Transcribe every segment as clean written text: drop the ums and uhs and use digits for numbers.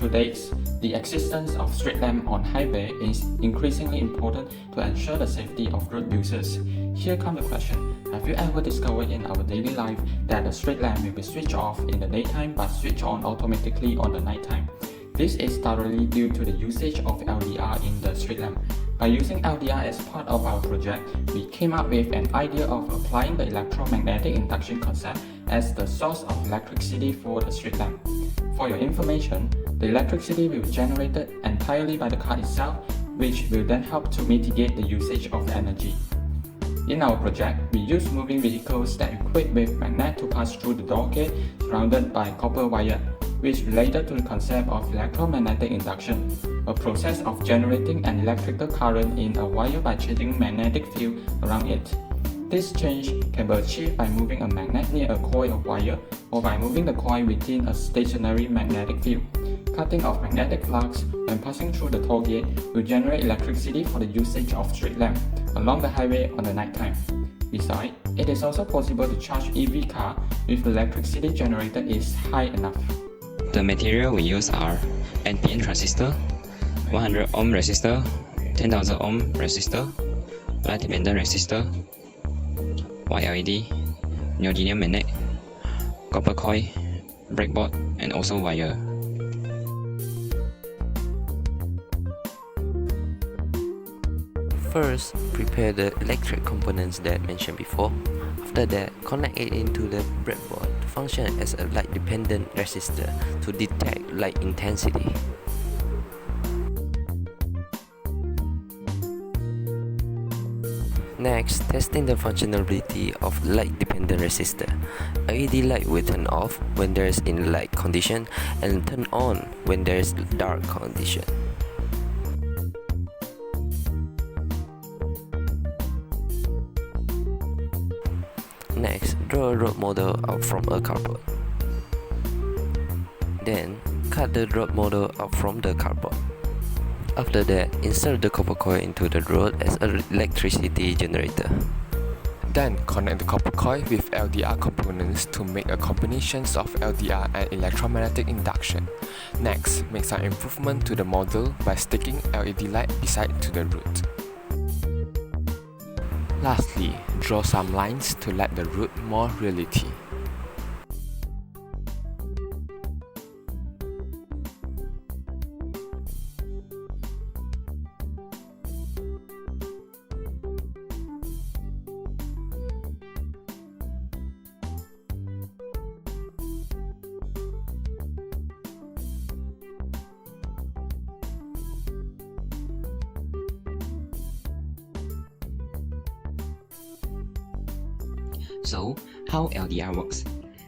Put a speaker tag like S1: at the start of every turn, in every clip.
S1: Nowadays, the existence of street lamp on highway is increasingly important to ensure the safety of road users. Here comes the question: have you ever discovered in our daily life that the street lamp will be switched off in the daytime but switch on automatically on the nighttime? This is thoroughly due to the usage of LDR in the street lamp. By using LDR as part of our project, we came up with an idea of applying the electromagnetic induction concept as the source of electricity for the street lamp. For your information, the electricity will be generated entirely by the car itself, which will then help to mitigate the usage of energy. In our project, we use moving vehicles that equipped with magnet to pass through the door gate surrounded by copper wire, which related to the concept of electromagnetic induction, a process of generating an electrical current in a wire by changing magnetic field around it. This change can be achieved by moving a magnet near a coil of wire or by moving the coil within a stationary magnetic field. Cutting of magnetic flux when passing through the toll gate will generate electricity for the usage of street lamp along the highway on the night time. Besides, it is also possible to charge EV car if the electricity generated is high enough.
S2: The material we use are NPN transistor, 100 ohm resistor, 10,000 ohm resistor, light dependent resistor, white LED, neodymium magnet, copper coil, breadboard, and also wire.
S3: First, prepare the electric components that I mentioned before. After that, connect it into the breadboard to function as a light-dependent resistor to detect light intensity. Next, testing the functionality of light-dependent resistor. LED light will turn off when there is in light condition and turn on when there is dark condition. Next, draw a road model out from a cardboard. Then, cut the road model out from the cardboard. After that, insert the copper coil into the road as an electricity generator.
S4: Then, connect the copper coil with LDR components to make a combination of LDR and electromagnetic induction. Next, make some improvement to the model by sticking LED light beside to the root. Lastly, draw some lines to let the root more reality.
S2: So, how LDR works?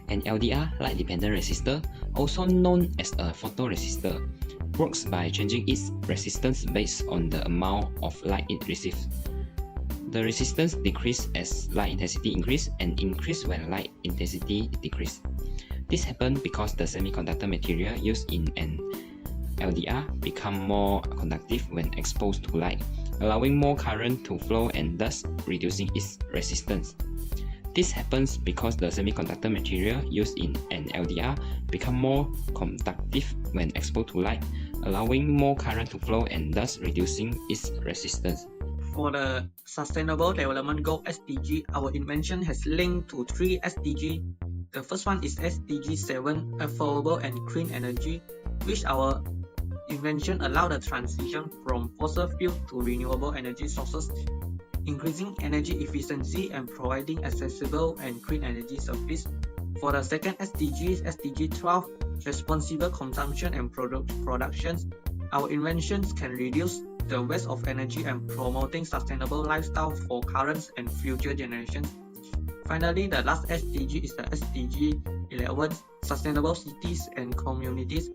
S2: An LDR, light-dependent resistor, also known as a photoresistor, works by changing its resistance based on the amount of light it receives. The resistance decreases as light intensity increases and increases when light intensity decreases. This happens because the semiconductor material used in an LDR become more conductive when exposed to light, allowing more current to flow and thus reducing its resistance. This happens because the semiconductor material used in an LDR become more conductive when exposed to light, allowing more current to flow and thus reducing its resistance.
S5: For the Sustainable Development Goal SDG, our invention has linked to 3 SDG. The first one is SDG 7, Affordable and Clean Energy, which our invention allowed the transition from fossil fuel to renewable energy sources, increasing energy efficiency and providing accessible and clean energy service. For the second SDG, SDG 12, Responsible Consumption and Productions, our inventions can reduce the waste of energy and promoting sustainable lifestyle for current and future generations. Finally, the last SDG is the SDG 11, Sustainable Cities and Communities.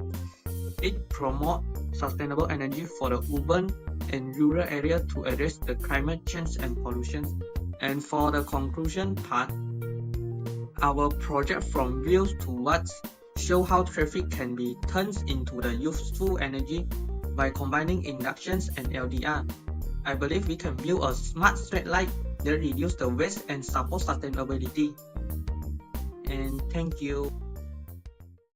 S5: It promotes sustainable energy for the urban and rural area to address the climate change and pollution. And for the conclusion part, our project from wheels to watts show how traffic can be turned into the useful energy by combining inductions and LDR. I believe we can build a smart street light that reduces the waste and support sustainability. And thank you.